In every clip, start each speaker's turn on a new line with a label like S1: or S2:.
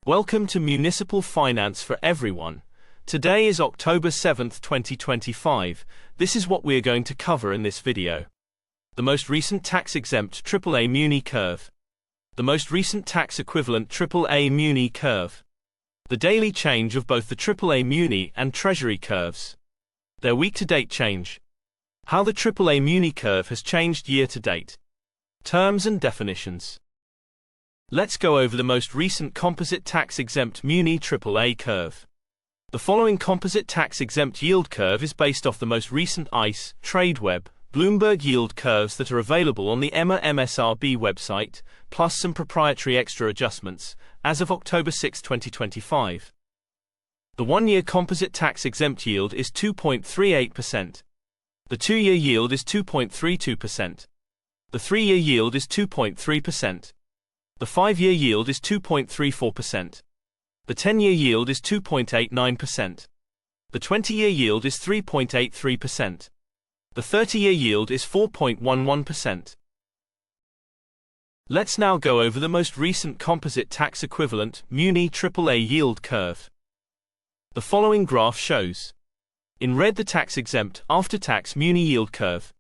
S1: Welcome to Municipal Finance for Everyone. Today is October 7th, 2025. This is what we are going to cover in this video. The most recent tax-exempt AAA Muni Curve. The most recent tax-equivalent AAA Muni Curve. The daily change of both the AAA Muni and Treasury curves. Their week-to-date change. How the AAA Muni Curve has changed year-to-date. Terms and definitions. Let's go over the most recent composite tax-exempt Muni AAA curve. The following composite tax-exempt yield curve is based off the most recent ICE, TradeWeb, Bloomberg yield curves that are available on the MSRB website, plus some proprietary extra adjustments, as of October 6, 2025. The one-year composite tax-exempt yield is 2.38%. The two-year yield is 2.32%. The three-year yield is 2.3%. The 5-year yield is 2.34%. The 10-year yield is 2.89%. The 20-year yield is 3.83%. The 30-year yield is 4.11%. Let's now go over the most recent composite tax-equivalent Muni AAA yield curve. The following graph shows, in red the tax-exempt after-tax Muni yield curve,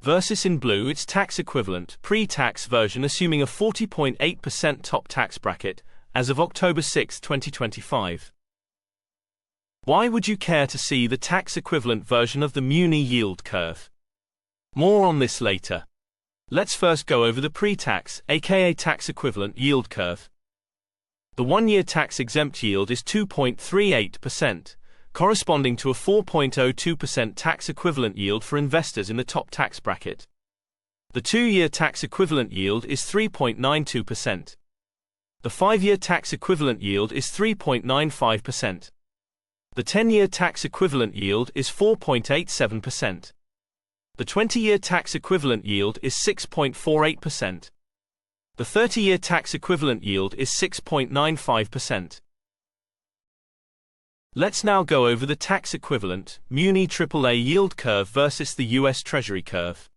S1: versus in blue its tax-equivalent pre-tax version assuming a 40.8% top tax bracket, as of October 6, 2025. Why would you care to see the tax-equivalent version of the Muni yield curve? More on this later. Let's first go over the pre-tax, aka tax-equivalent yield curve. The one-year tax-exempt yield is 2.38%. Corresponding to a 4.02% tax-equivalent yield for investors in the top tax bracket. The two-year tax-equivalent yield is 3.92%. The 5-year tax-equivalent yield is 3.95%. The 10-year tax-equivalent yield is 4.87%. The 20-year tax-equivalent yield is 6.48%. The 30-year tax-equivalent yield is 6.95%. Let's now go over the tax-equivalent Muni AAA yield curve versus the US Treasury Curve.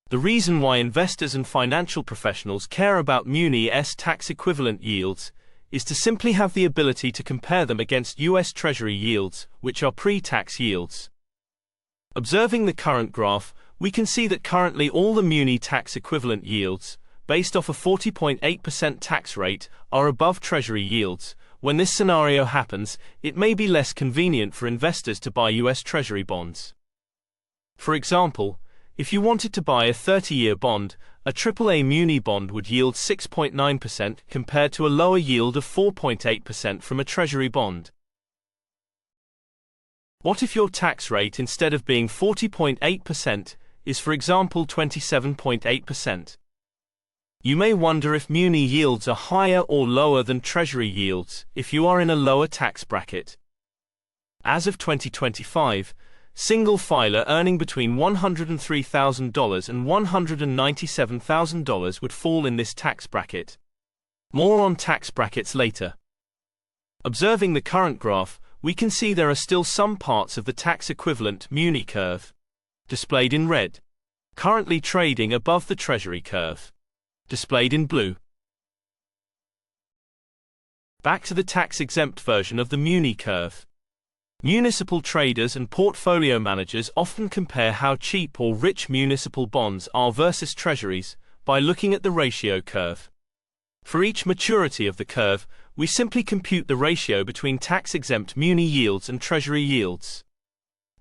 S1: The reason why investors and financial professionals care about Muni's tax-equivalent yields is to simply have the ability to compare them against US Treasury yields, which are pre-tax yields. Observing the current graph, we can see that currently all the Muni tax-equivalent yields, based off a 40.8% tax rate, are above Treasury yields. When this scenario happens, it may be less convenient for investors to buy US Treasury bonds. For example, if you wanted to buy a 30-year bond, a AAA Muni bond would yield 6.9% compared to a lower yield of 4.8% from a Treasury bond. What if your tax rate, instead of being 40.8%, is for example 27.8%? You may wonder if Muni yields are higher or lower than Treasury yields if you are in a lower tax bracket. As of 2025, single filer earning between $103,000 and $197,000 would fall in this tax bracket. More on tax brackets later. Observing the current graph, we can see there are still some parts of the tax-equivalent Muni curve, displayed in red, currently trading above the Treasury curve, displayed in blue. Back to the tax-exempt version of the Muni curve. Municipal traders and portfolio managers often compare how cheap or rich municipal bonds are versus treasuries by looking at the ratio curve. For each maturity of the curve, we simply compute the ratio between tax-exempt Muni yields and Treasury yields.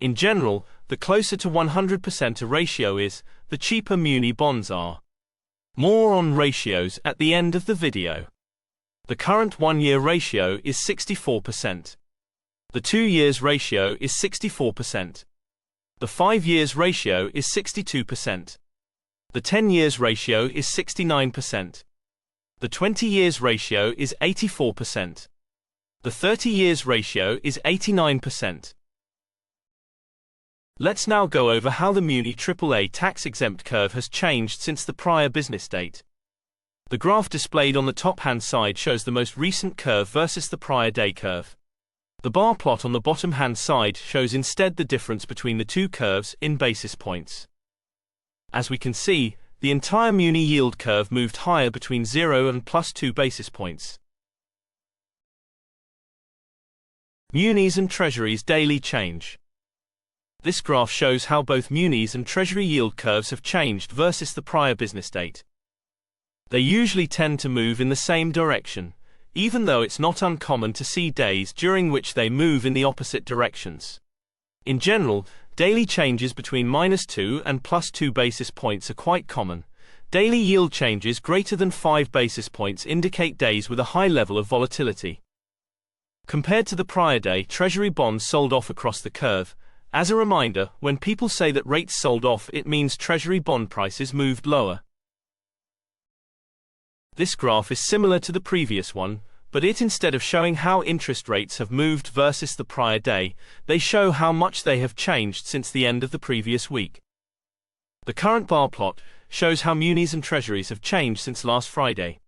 S1: In general, the closer to 100% a ratio is, the cheaper Muni bonds are. More on ratios at the end of the video. The current one-year ratio is 64%. The 2 years ratio is 64%. The 5 years ratio is 62%. The 10 years ratio is 69%. The 20 years ratio is 84%. The 30 years ratio is 89%. Let's now go over how the Muni AAA tax-exempt curve has changed since the prior business date. The graph displayed on the top-hand side shows the most recent curve versus the prior day curve. The bar plot on the bottom-hand side shows instead the difference between the two curves in basis points. As we can see, the entire Muni yield curve moved higher between 0 and +2 basis points. Munis and Treasuries daily change. This graph shows how both Munis and Treasury yield curves have changed versus the prior business date. They usually tend to move in the same direction, even though it's not uncommon to see days during which they move in the opposite directions. In general, daily changes between -2 and +2 basis points are quite common. Daily yield changes greater than 5 basis points indicate days with a high level of volatility. Compared to the prior day, Treasury bonds sold off across the curve. As a reminder, when people say that rates sold off, it means Treasury bond prices moved lower. This graph is similar to the previous one, but instead of showing how interest rates have moved versus the prior day, they show how much they have changed since the end of the previous week. The current bar plot shows how Munis and Treasuries have changed since last Friday.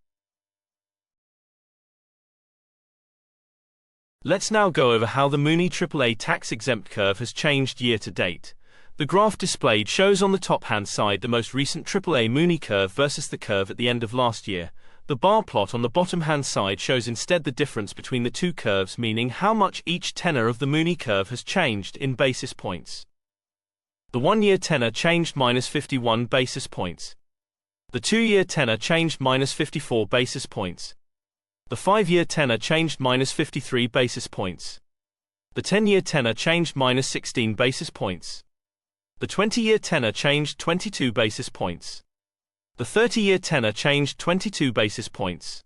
S1: Let's now go over how the Muni AAA tax-exempt curve has changed year to date. The graph displayed shows on the top-hand side the most recent AAA Muni curve versus the curve at the end of last year. The bar plot on the bottom-hand side shows instead the difference between the two curves, meaning how much each tenor of the Muni curve has changed in basis points. The 1-year tenor changed -51 basis points. The 2-year tenor changed -54 basis points. The 5-year tenor changed -53 basis points. The 10-year tenor changed -16 basis points. The 20-year tenor changed 22 basis points. The 30-year tenor changed 22 basis points.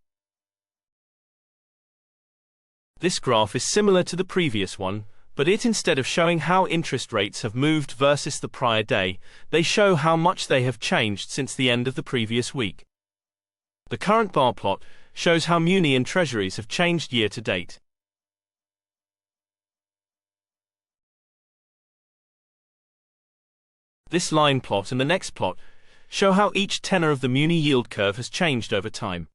S1: This graph is similar to the previous one, but instead of showing how interest rates have moved versus the prior day, they show how much they have changed since the end of the previous week. The current bar plot shows how Muni and Treasuries have changed year to date. This line plot and the next plot show how each tenor of the Muni yield curve has changed over time.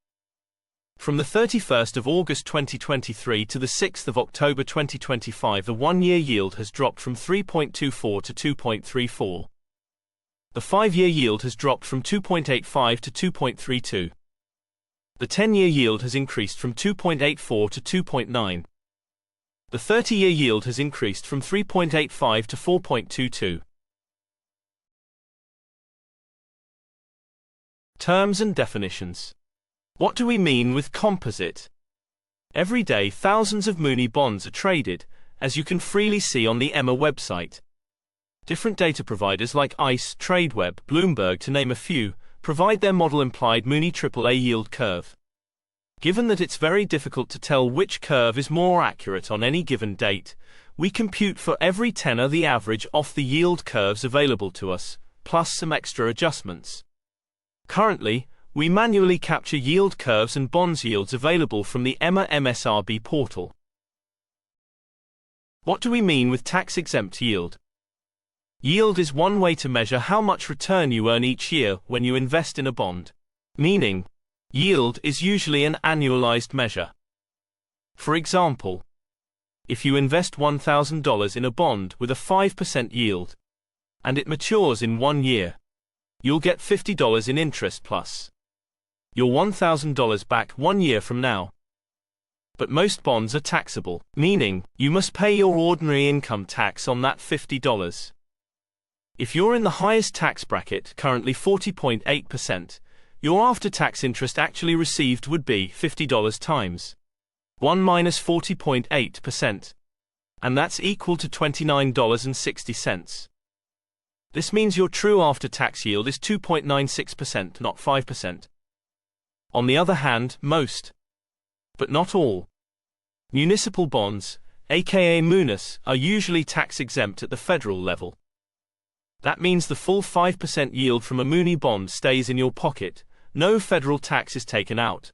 S1: From the 31st of August 2023 to the 6th of October 2025, the 1-year yield has dropped from 3.24 to 2.34. The 5-year yield has dropped from 2.85 to 2.32. The 10-year yield has increased from 2.84 to 2.9. The 30-year yield has increased from 3.85 to 4.22. Terms and definitions. What do we mean with composite? Every day, thousands of Muni bonds are traded, as you can freely see on the EMA website. Different data providers like ICE, Tradeweb, Bloomberg, to name a few, provide their model-implied Muni AAA yield curve. Given that it's very difficult to tell which curve is more accurate on any given date, we compute for every tenor the average off the yield curves available to us, plus some extra adjustments. Currently, we manually capture yield curves and bonds yields available from the EMA MSRB portal. What do we mean with tax-exempt yield? Yield is one way to measure how much return you earn each year when you invest in a bond. Meaning, yield is usually an annualized measure. For example, if you invest $1,000 in a bond with a 5% yield, and it matures in 1 year, you'll get $50 in interest plus your $1,000 back 1 year from now. But most bonds are taxable, meaning you must pay your ordinary income tax on that $50. If you're in the highest tax bracket, currently 40.8%, your after-tax interest actually received would be $50 times 1 minus 40.8%, and that's equal to $29.60. This means your true after-tax yield is 2.96%, not 5%. On the other hand, most, but not all, municipal bonds, aka Munis, are usually tax-exempt at the federal level. That means the full 5% yield from a Muni bond stays in your pocket, no federal tax is taken out.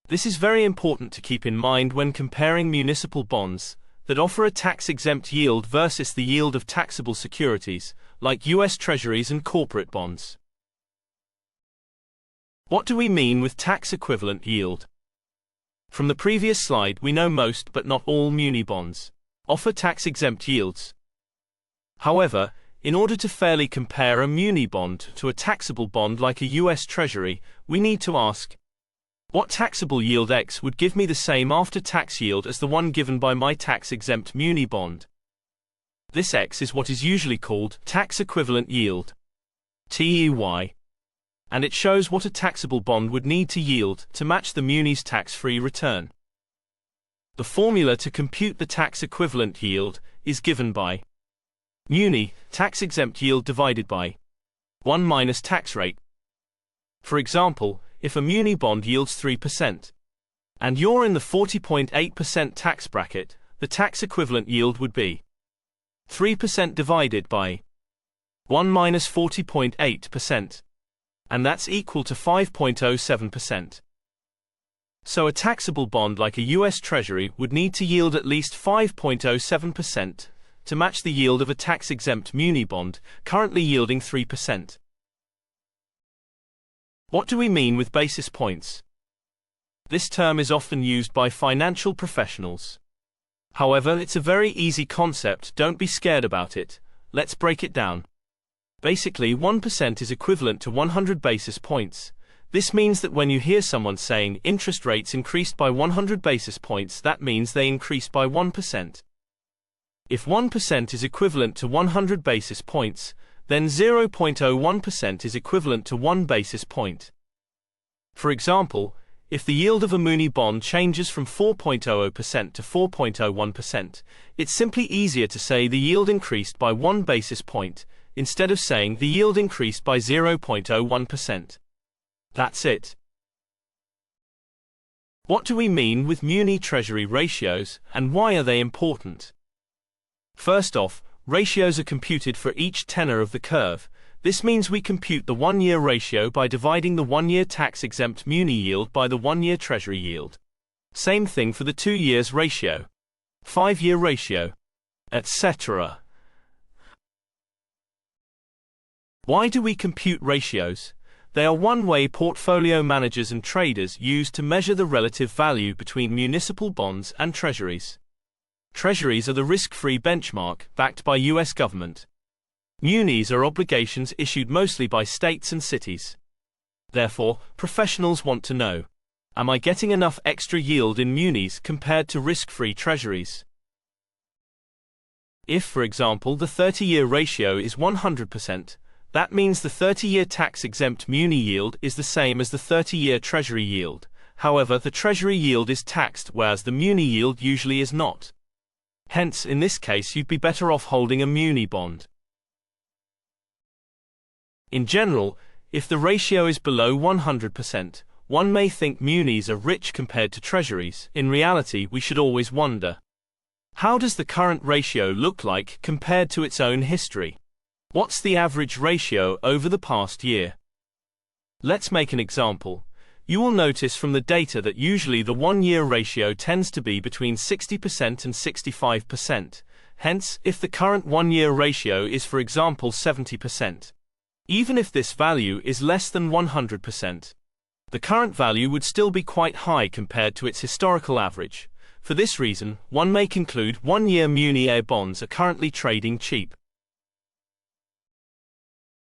S1: This is very important to keep in mind when comparing municipal bonds that offer a tax-exempt yield versus the yield of taxable securities, like US Treasuries and corporate bonds. What do we mean with tax-equivalent yield? From the previous slide, we know most but not all Muni bonds offer tax-exempt yields. However, in order to fairly compare a Muni bond to a taxable bond like a US Treasury, we need to ask, What taxable yield X would give me the same after-tax yield as the one given by my tax-exempt muni bond? This X is what is usually called tax-equivalent yield, TEY, and it shows what a taxable bond would need to yield to match the muni's tax-free return. The formula to compute the tax-equivalent yield is given by muni, tax-exempt yield divided by 1 minus tax rate. For example, if a muni bond yields 3%, and you're in the 40.8% tax bracket, the tax-equivalent yield would be 3% divided by 1 minus 40.8%, and that's equal to 5.07%. So a taxable bond like a US Treasury would need to yield at least 5.07% to match the yield of a tax-exempt muni bond, currently yielding 3%. What do we mean with basis points? This term is often used by financial professionals. However, it's a very easy concept, don't be scared about it. Let's break it down. Basically, 1% is equivalent to 100 basis points. This means that when you hear someone saying interest rates increased by 100 basis points, that means they increased by 1%. If 1% is equivalent to 100 basis points, then 0.01% is equivalent to 1 basis point. For example, if the yield of a muni bond changes from 4.00% to 4.01%, it's simply easier to say the yield increased by 1 basis point, instead of saying the yield increased by 0.01%. That's it. What do we mean with muni-treasury ratios, and why are they important? First off, ratios are computed for each tenor of the curve. This means we compute the 1-year ratio by dividing the 1-year tax-exempt muni yield by the 1-year treasury yield. Same thing for the 2 years ratio, 5-year ratio, etc. Why do we compute ratios? They are one-way portfolio managers and traders use to measure the relative value between municipal bonds and treasuries. Treasuries are the risk-free benchmark, backed by US government. Munis are obligations issued mostly by states and cities. Therefore, professionals want to know, am I getting enough extra yield in munis compared to risk-free treasuries? If, for example, the 30-year ratio is 100%, that means the 30-year tax-exempt muni yield is the same as the 30-year treasury yield. However, the treasury yield is taxed, whereas the muni yield usually is not. Hence, in this case, you'd be better off holding a muni bond. In general, if the ratio is below 100%, one may think munis are rich compared to treasuries. In reality, we should always wonder, how does the current ratio look like compared to its own history? What's the average ratio over the past year? Let's make an example. You will notice from the data that usually the 1-year ratio tends to be between 60% and 65%. Hence, if the current 1-year ratio is, for example, 70%, even if this value is less than 100%, the current value would still be quite high compared to its historical average. For this reason, one may conclude 1-year muni bonds are currently trading cheap.